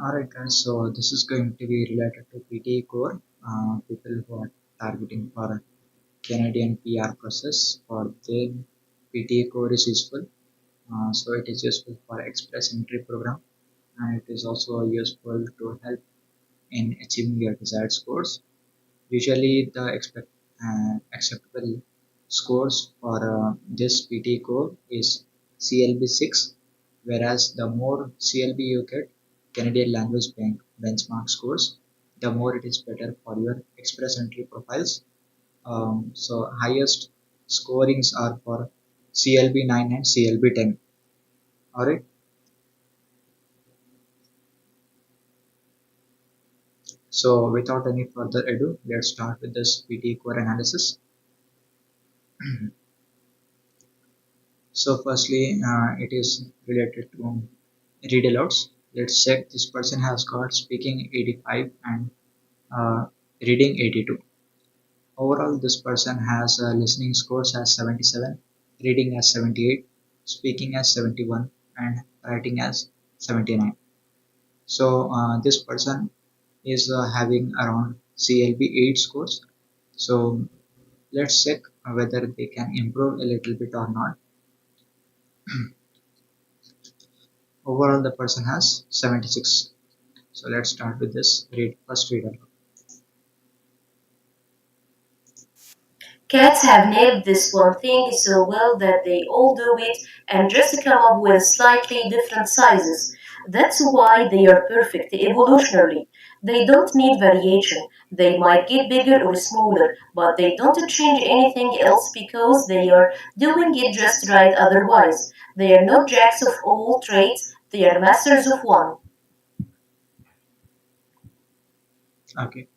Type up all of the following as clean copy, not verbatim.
Alright guys, so this is going to be related to PTE core, people who are targeting for Canadian PR process for them PTE core is useful. So it is useful for express entry program and it is also useful to help in achieving your desired scores. Usually the acceptable scores for this PT core is CLB 6, whereas the more CLB you get, Canadian Language Bank benchmark scores, the more it is better for your express entry profiles. So highest scorings are for CLB 9 and CLB 10. Alright, so without any further ado, let's start with this PT core analysis. So firstly, it is related to read alouds. Let's check this person has got speaking 85 and uh, reading 82. Overall, this person has listening scores as 77, reading as 78, speaking as 71, and writing as 79. So this person is having around CLB 8 scores. So let's check whether they can improve a little bit or not. Overall, the person has 76. So let's start with this first read aloud. Cats have nailed this one thing so well that they all do it and just come up with slightly different sizes. That's why they are perfect evolutionarily. They don't need variation. They might get bigger or smaller, but they don't change anything else because they are doing it just right otherwise. They are not jacks of all trades, they are masters of one. Okay.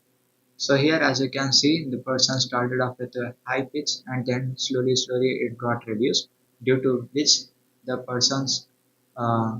So here, as you can see, the person started off with a high pitch and then slowly it got reduced, due to which the person's uh,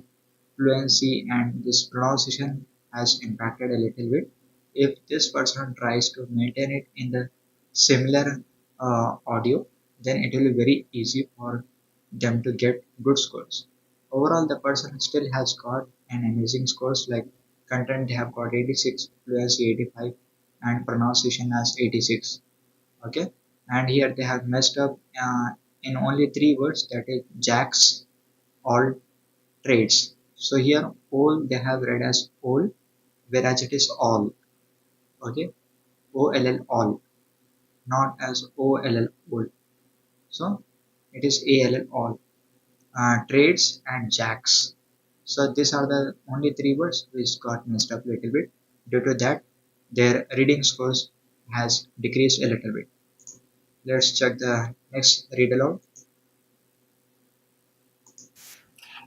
fluency and this pronunciation has impacted a little bit. If this person tries to maintain it in the similar audio, then it will be very easy for them to get good scores. Overall, the person still has got an amazing scores, like content they have got 86, fluency 85, and pronunciation as 86. Okay, and here they have messed up in only three words, that is jacks, all, trades. So here all they have read as all, whereas it is all. Okay, OLL all, not as OLL all. So it is ALL all. Trades and jacks. So these are the only three words which got messed up a little bit. Due to that, their reading scores has decreased a little bit. Let's check the next read aloud.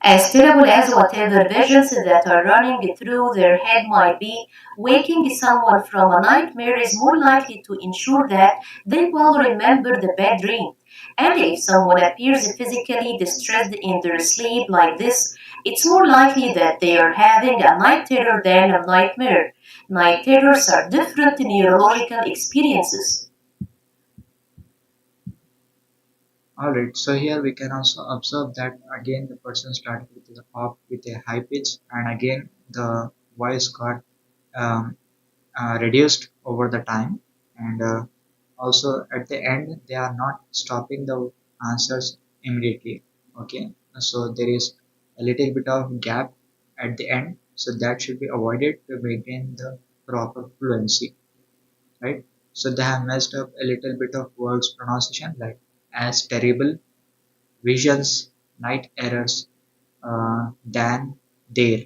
As terrible as whatever visions that are running through their head might be, waking someone from a nightmare is more likely to ensure that they will remember the bad dream. And if someone appears physically distressed in their sleep like this, it's more likely that they are having a night terror than a nightmare. Night terrors are different neurological experiences. Alright, so here we can also observe that again the person started with the pop with a high pitch, and again the voice got um, reduced over the time, and also at the end they are not stopping the answers immediately. Okay, so there is a little bit of gap at the end, so that should be avoided to maintain the proper fluency, right? So they have messed up a little bit of words pronunciation, like as terrible, visions, night errors, than, there.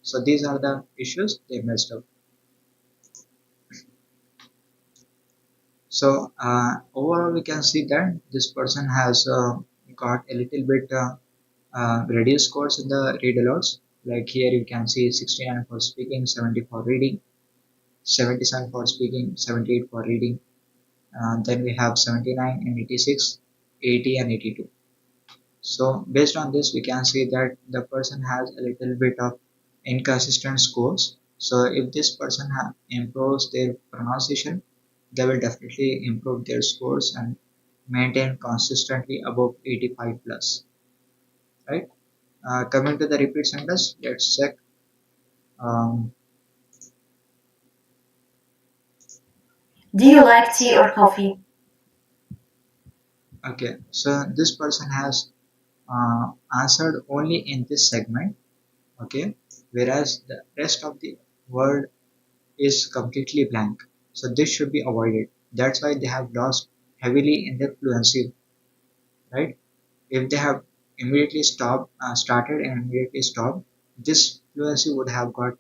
So these are the issues they messed up. So overall, we can see that this person has got a little bit reduced scores in the read alouds. Like here, you can see 69 for speaking, 70 for reading, 77 for speaking, 78 for reading. Then we have 79 and 86, 80 and 82. So based on this, we can see that the person has a little bit of inconsistent scores. So if this person improves their pronunciation, they will definitely improve their scores and maintain consistently above 85 plus, right? Coming to the repeat sentence, let's check. Um, Do you like tea or coffee? okay, so this person has answered only in this segment, okay, whereas the rest of the word is completely blank. So this should be avoided. That's why they have lost heavily in their fluency, right? If they have immediately started and immediately stopped, this fluency would have got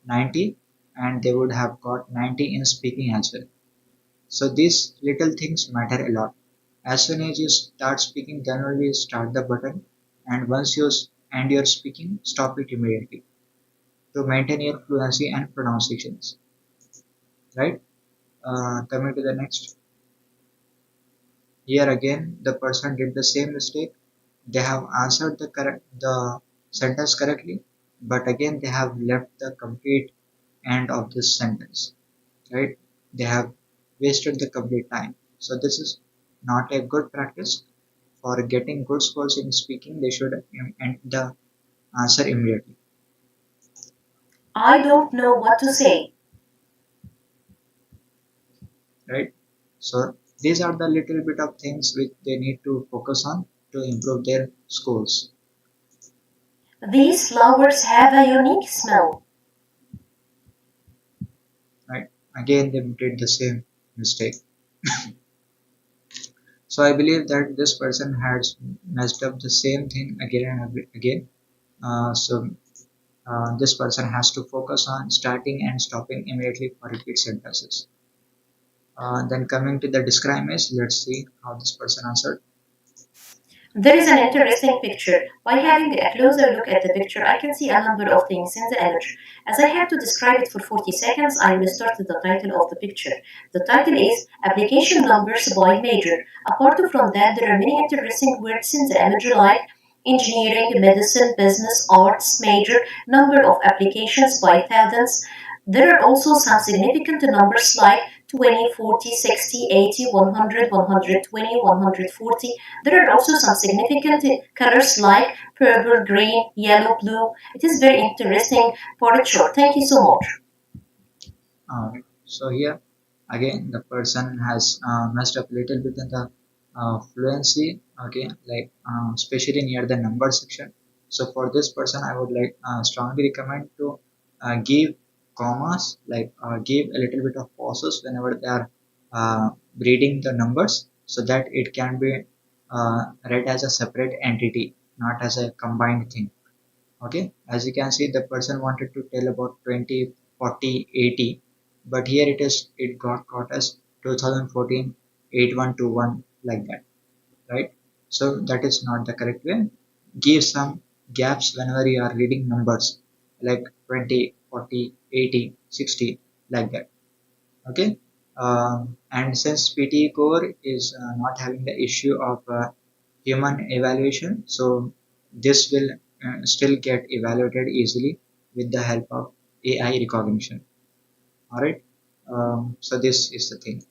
90 and they would have got 90 in speaking as well. So these little things matter a lot. As soon as you start speaking, then only start the button, and once you end your speaking, stop it immediately to maintain your fluency and pronunciations, right? Coming to the next, here again the person did the same mistake. They have answered the sentence correctly, but again they have left the complete end of this sentence, right? They have wasted the complete time. So this is not a good practice. For getting good scores in speaking, they should end the answer immediately, I don't know what to say. right? So these are the little bit of things which they need to focus on to improve their scores, These flowers have a unique smell. right? Again, they did the same mistake. So I believe that this person has messed up the same thing again and again. So this person has to focus on starting and stopping immediately for repeat sentences. Then coming to the describe is, let's see how this person answered. There is an interesting picture. By having a closer look at the picture, I can see a number of things in the image. As I have to describe it for 40 seconds, I will start with the title of the picture. The title is Application Numbers by Major. Apart from that, there are many interesting words in the image like engineering, medicine, business, arts, major, number of applications by thousands. There are also some significant numbers like 20, 40, 60, 80, 100, 120, 140. There are also some significant colors like purple, green, yellow, blue. It is very interesting for a short. Thank you so much. So here again the person has messed up a little bit in the fluency, okay, like especially near the number section. So for this person I would like strongly recommend to give commas, like give a little bit of pauses whenever they are reading the numbers, so that it can be read as a separate entity, not as a combined thing. Okay, as you can see the person wanted to tell about 20, 40, 80, but here it got caught as 2014 8121, like that, right? So that is not the correct way. Give some gaps whenever you are reading numbers, like 20, 40, 80, 60, like that. Okay, and since PTE core is not having the issue of human evaluation, so this will still get evaluated easily with the help of AI recognition. All right, so this is the thing.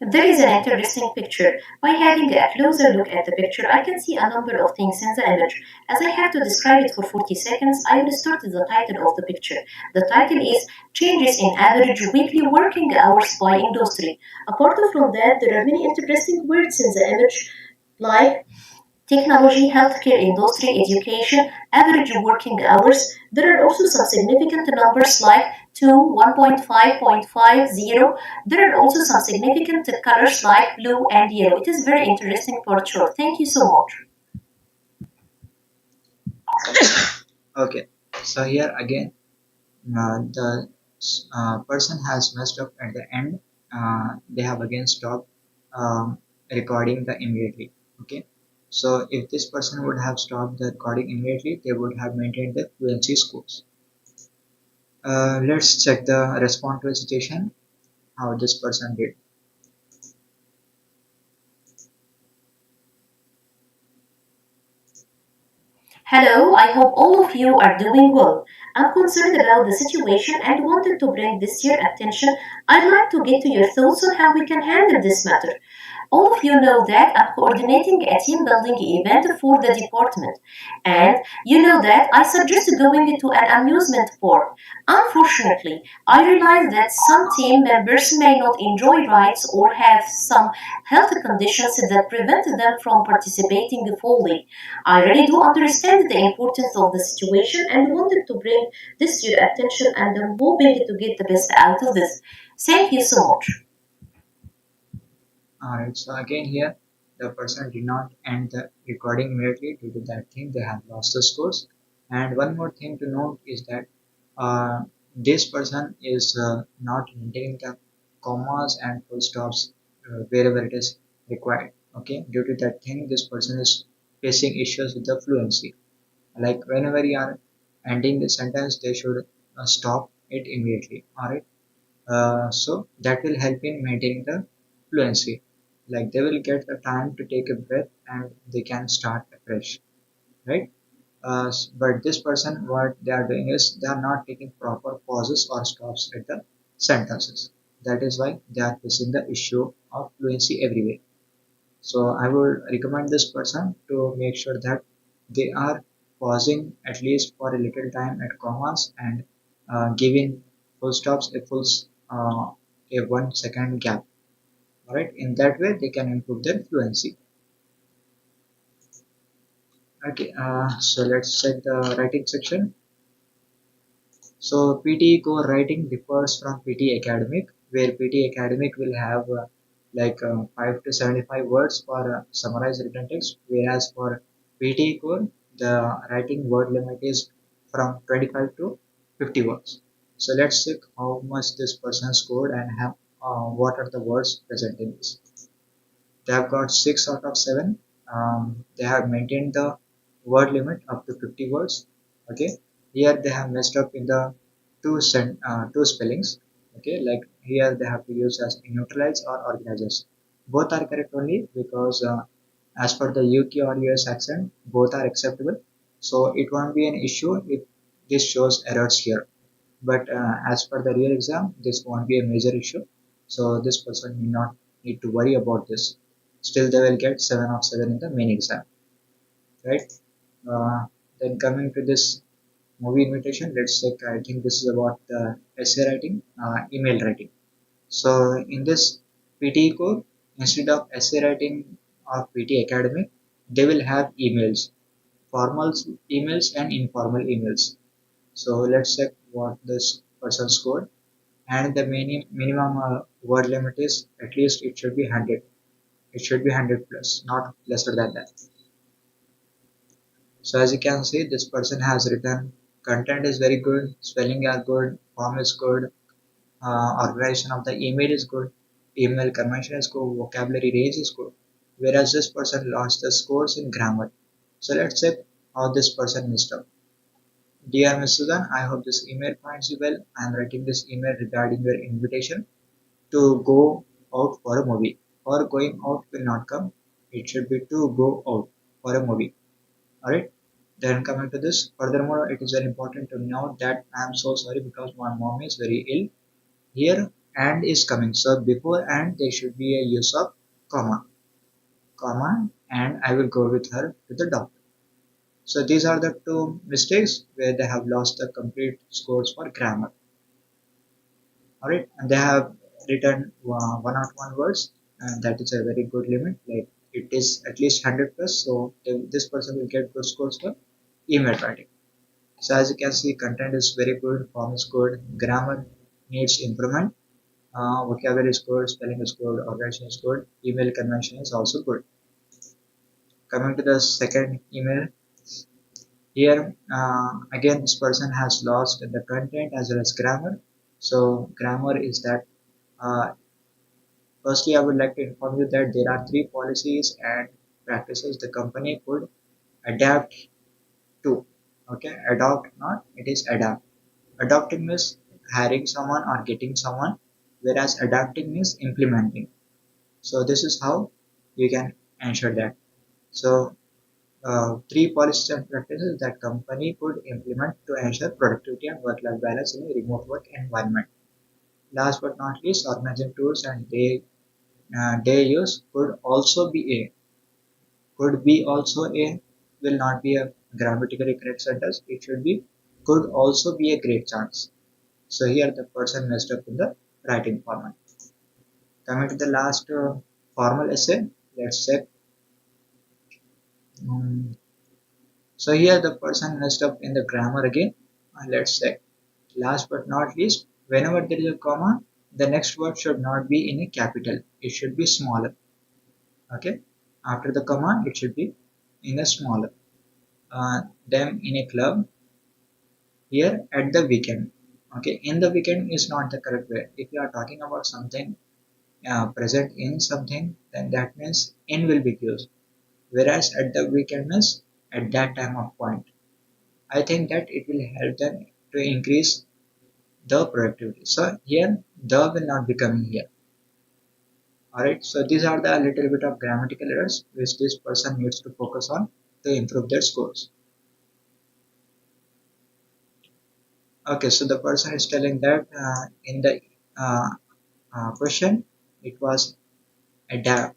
There is an interesting picture. By having a closer look at the picture, I can see a number of things in the image. As I have to describe it for 40 seconds, I will start with the title of the picture. The title is Changes in Average Weekly Working Hours by Industry. Apart from that, there are many interesting words in the image like technology, healthcare industry, education, average working hours. There are also some significant numbers like 2, 1.5.50. There are also some significant colors like blue and yellow. It is very interesting for sure. Thank you so much. Okay, so here again the person has messed up at the end. They have again stopped recording the immediately. Okay, so if this person would have stopped the recording immediately, they would have maintained the fluency scores. Let's check the response to the situation, how this person did. Hello, I hope all of you are doing well. I'm concerned about the situation and wanted to bring this to your attention. I'd like to get to your thoughts on how we can handle this matter. All of you know that I'm coordinating a team building event for the department. And you know that I suggest going to an amusement park. Unfortunately, I realize that some team members may not enjoy rides or have some health conditions that prevent them from participating fully. I really do understand the importance of the situation and wanted to bring this to your attention, and I'm hoping to get the best out of this. Thank you so much. Alright, so again here the person did not end the recording immediately due to that thing they have lost the scores. And one more thing to note is that this person is not maintaining the commas and full stops wherever it is required. Okay, due to that thing this person is facing issues with the fluency. Like whenever you are ending the sentence they should stop it immediately. Alright, so that will help in maintaining the fluency. Like they will get the time to take a breath and they can start afresh, right? But this person, what they are doing is they are not taking proper pauses or stops at the sentences. That is why they are facing the issue of fluency everywhere. So I would recommend this person to make sure that they are pausing at least for a little time at commas and giving full stops a 1 second gap. Alright, in that way they can improve their fluency. Okay, so let's check the writing section. So PTE core writing differs from PTE academic, where PTE academic will have 5 to 75 words for summarized written text, whereas for PTE core the writing word limit is from 25 to 50 words. So let's check how much this person scored and have what are the words present in this. They have got 6 out of 7. They have maintained the word limit up to 50 words. Okay, here they have messed up in the two spellings. Okay, like here they have to use as neutralize or organizers. Both are correct only because as per the UK or US accent, both are acceptable. So it won't be an issue if this shows errors here. But as per the real exam, this won't be a major issue. So this person may not need to worry about this. Still, they will get 7 of 7 in the main exam, right? Uh, then coming to this movie invitation, let's check. I think this is about the essay writing, email writing. So in this PTE core, instead of essay writing of PT Academic, they will have emails, formal emails and informal emails. So let's check what this person scored. And the minimum word limit is at least it should be 100. It should be 100 plus, not lesser than that. So as you can see, this person has written content is very good, spelling are good, form is good, organization of the email is good, email convention is good, vocabulary range is good. Whereas this person lost the scores in grammar. So let's check how this person messed up. Dear Ms. Susan, I hope this email finds you well. I am writing this email regarding your invitation to go out for a movie, or going out will not come. It should be to go out for a movie. Alright. Then coming to this, furthermore, it is very important to note that I am so sorry because my mom is very ill. Here and is coming. So before and there should be a use of comma, and I will go with her to the doctor. So these are the two mistakes where they have lost the complete scores for grammar. Alright, and they have written 101 words, and that is a very good limit. Like it is at least 100 plus, so this person will get good scores for email writing. So as you can see, content is very good, form is good, grammar needs improvement, vocabulary is good, spelling is good, organization is good, email convention is also good. Coming to the second email, here again this person has lost the content as well as grammar. So grammar is that uh, firstly, I would like to inform you that there are three policies and practices the company could adapt to. Okay, adopt not, it is adapt. Adopting means hiring someone or getting someone, whereas adapting means implementing. So this is how you can ensure that. So three policies and practices that company could implement to ensure productivity and work-life balance in a remote work environment. Last but not least, organizing tools and they use could be also a will not be a grammatically correct sentence. It should be could also be a great chance. So here the person messed up in the writing format. Coming to the last formal essay, let's check. Mm, so here the person messed up in the grammar again. Let's check. Last but not least, whenever there is a comma, the next word should not be in a capital. It should be smaller. Okay. After the comma, it should be in a smaller. Them in a club here at the weekend. Okay. In the weekend is not the correct way. If you are talking about something present in something, then that means in will be used. Whereas at the weekend means at that time of point. I think that it will help them to increase the productivity. So here the will not be coming here. Alright, so these are the little bit of grammatical errors which this person needs to focus on to improve their scores. Okay, so the person is telling that in the uh, question it was adapt.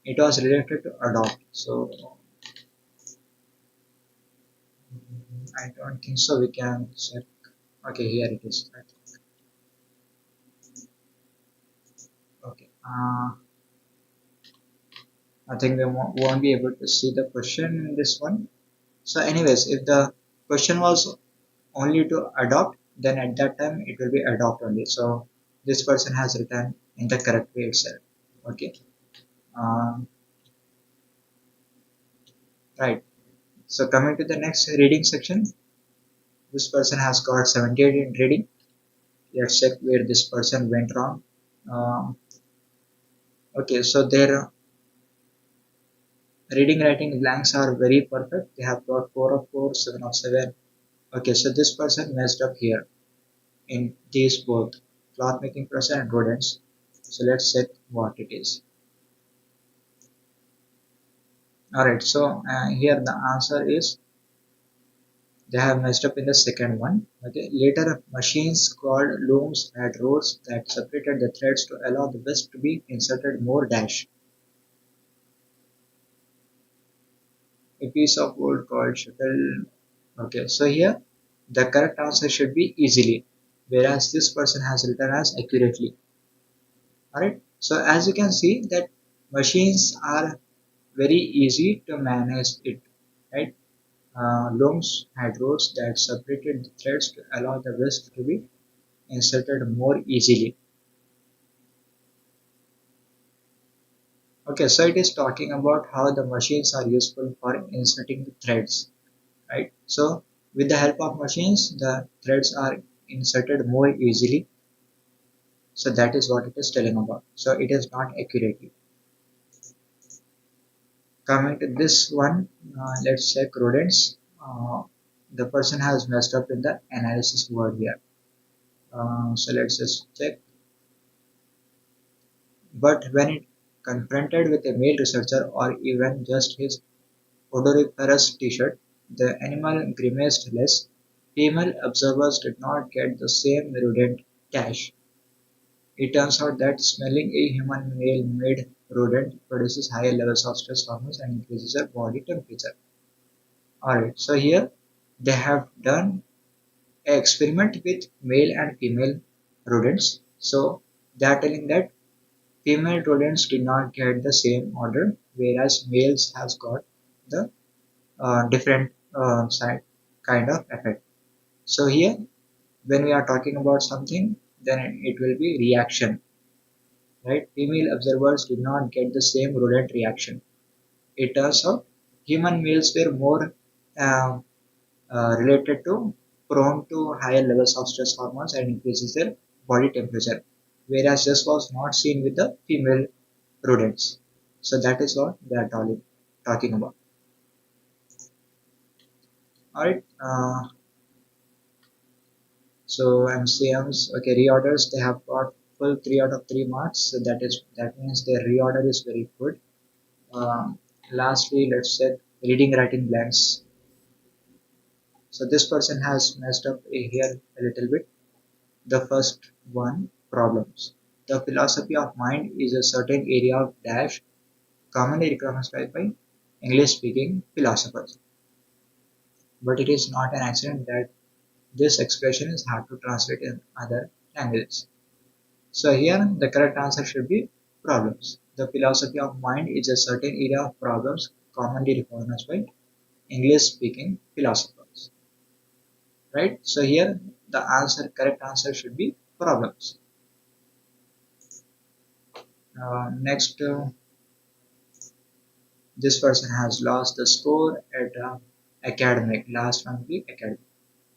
It was related to adopt. So I don't think so. We can check. Okay, here it is. Okay. I think we won't be able to see the question in this one. So, anyways, if the question was only to adopt, then at that time it will be adopt only. So, this person has written in the correct way itself. Okay. Um, right. So, coming to the next reading section, this person has got 78 in reading. Let's check where this person went wrong. Um, okay, so their reading writing blanks are very perfect. They have got 4 of 4, 7 of 7. Okay, so this person messed up here in these both cloth making process and rodents. So let's check what it is. Alright, so here the answer is they have messed up in the second one. Okay, later machines called looms had rods that separated the threads to allow the west to be inserted more dash. A piece of wood called shuttle. Okay, so here the correct answer should be easily, whereas this person has written as accurately. Alright, so as you can see that machines are very easy to manage it, right? Looms had rods that separated the threads to allow the west to be inserted more easily. Okay, so it is talking about how the machines are useful for inserting the threads, right? So with the help of machines, the threads are inserted more easily. So that is what it is telling about. So it is not accurately. Coming to this one, let's check rodents. The person has messed up in the analysis word here. So let's just check. But when it confronted with a male researcher or even just his odoriferous t-shirt, the animal grimaced less. Female observers did not get the same rodent cache. It turns out that smelling a human male-made rodent produces higher levels of stress hormones and increases their body temperature. Alright, so here they have done an experiment with male and female rodents. So they are telling that female rodents did not get the same order, whereas males has got the different side kind of effect. So here, when we are talking about something, then it will be reaction, right? Female observers did not get the same rodent reaction. It turns out human males were more uh, related to prone to higher levels of stress hormones and increases their body temperature, whereas this was not seen with the female rodents. So that is what they are talking about. Alright, so MCMs, okay, reorders, they have got full 3 out of 3 marks. So that means their reorder is very good. Lastly, let's say reading writing blanks. So this person has messed up here a little bit. The first one, problems. The philosophy of mind is a certain area of dash commonly recognized by English speaking philosophers. But it is not an accident that this expression is hard to translate in other languages. So here the correct answer should be problems. The philosophy of mind is a certain area of problems commonly recognized by English speaking philosophers. Right? So here the correct answer should be problems. Next, this person has lost the score at academic. Last one will be academic.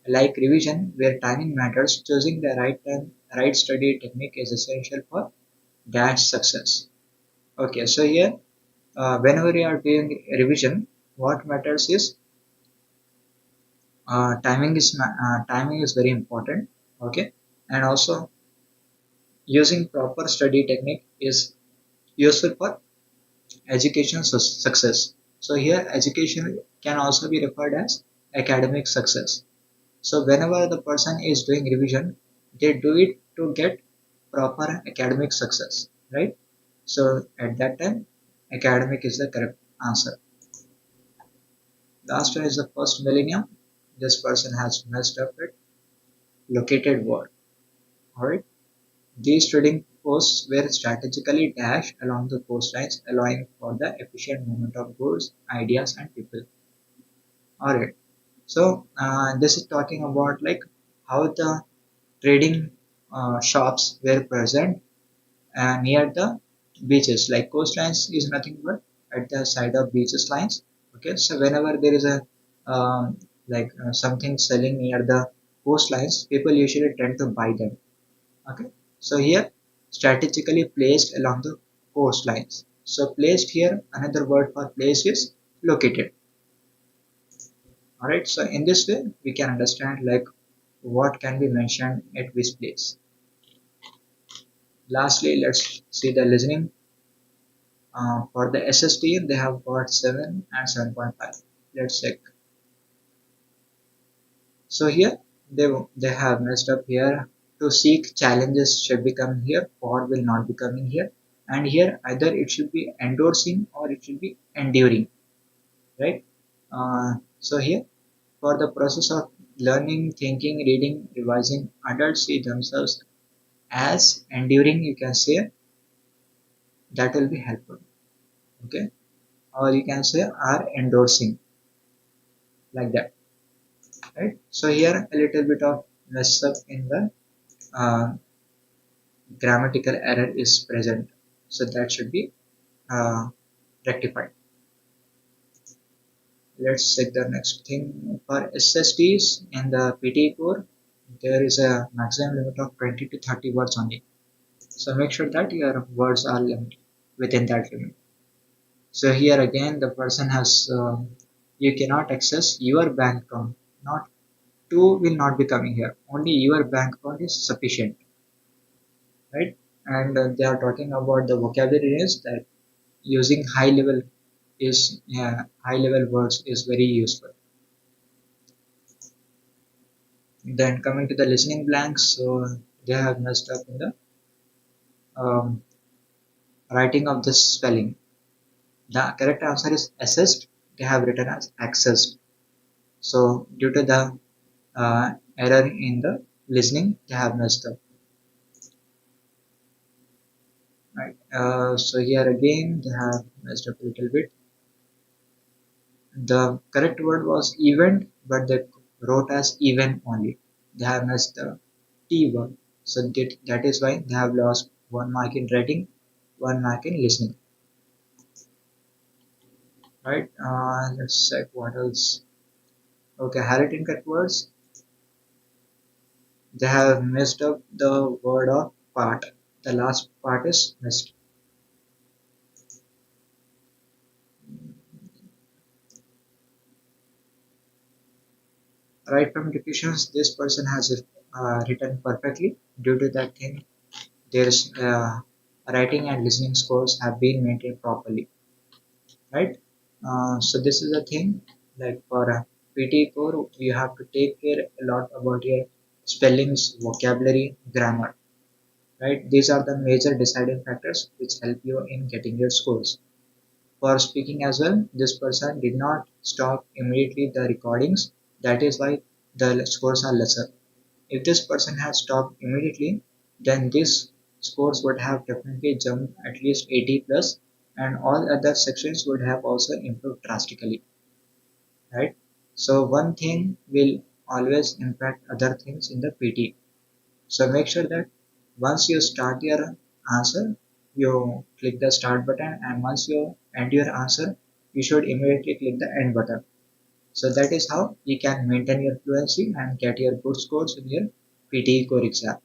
Like revision, where timing matters, choosing the right time, right study technique is essential for dash success. Okay, so here, whenever you are doing revision, what matters is timing is very important. Okay, and also using proper study technique is useful for education success. So here, education can also be referred as academic success. So whenever the person is doing revision, they do it to get proper academic success, right? So at that time, academic is the correct answer. Last one is the first millennium. This person has messed up it. Located word. Alright. These trading posts were strategically dashed along the coastlines, allowing for the efficient movement of goods, ideas, and people. Alright. So this is talking about like how the trading shops were present near the beaches. Like coastlines is nothing but at the side of beaches lines. Okay, so whenever there is a something selling near the coastlines, people usually tend to buy them. Okay, so here strategically placed along the coastlines. So placed here, another word for place is located. All right, so in this way we can understand like what can be mentioned at which place. Lastly, let's see the listening. For the SST, they have got 7 and 7.5. Let's check. So here they have messed up here. To seek challenges should be coming here, or will not be coming here. And here either it should be endorsing or it should be enduring, right? So here for the process of learning, thinking, reading, revising, adults see themselves as enduring. You can say that will be helpful. Okay, or you can say are endorsing like that. Right, so here a little bit of mess up in the uh, grammatical error is present, so that should be uh, rectified. Let's check the next thing. For SSTs in the PTE core, there is a maximum limit of 20 to 30 words only, so make sure that your words are within that limit. So here again the person has you cannot access your bank account, not two will not be coming here, only your bank account is sufficient, right? And they are talking about the vocabulary is that using high level words is very useful. Then coming to the listening blanks, so they have messed up in the um, writing of this spelling. The correct answer is assessed. They have written as accessed. So due to the error in the listening, they have messed up. Right. So here again they have messed up a little bit. The correct word was event, but they wrote as even only. They have missed the T word. So that is why they have lost 1 mark in writing, 1 mark in listening. Right? Let's check what else. Okay, handwritten cut words. They have messed up the word of part. The last part is missed. Right from dictations, this person has written perfectly. Due to that thing, their writing and listening scores have been maintained properly, right? So this is the thing, like for a PT core, you have to take care a lot about your spellings, vocabulary, grammar. right? These are the major deciding factors which help you in getting your scores. For speaking as well, this person did not stop immediately the recordings. That is why the scores are lesser. If this person had stopped immediately, then this scores would have definitely jumped at least 80 plus, and all other sections would have also improved drastically, right? So one thing will always impact other things in the PT. So make sure that once you start your answer, you click the start button, and once you end your answer, you should immediately click the end button. So that is how you can maintain your fluency and get your good scores in your PTE core exam.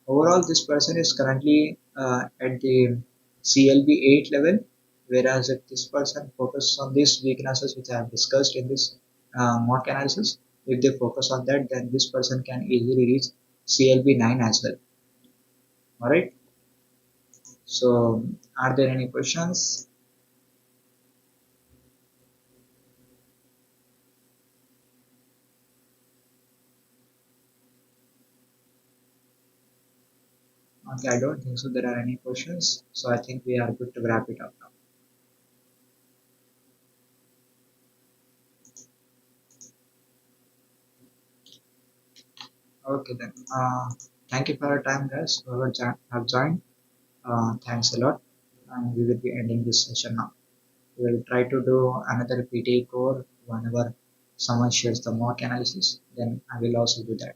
Overall, this person is currently at the CLB 8 level, whereas if this person focuses on these weaknesses which I have discussed in this mock analysis, if they focus on that, then this person can easily reach CLB 9 as well. Alright, so are there any questions? Okay, I don't think so there are any questions, so I think we are good to wrap it up now. Okay then, thank you for your time guys, whoever have joined. Thanks a lot, and we will be ending this session now. We will try to do another PTA core whenever someone shares the mock analysis. Then I will also do that.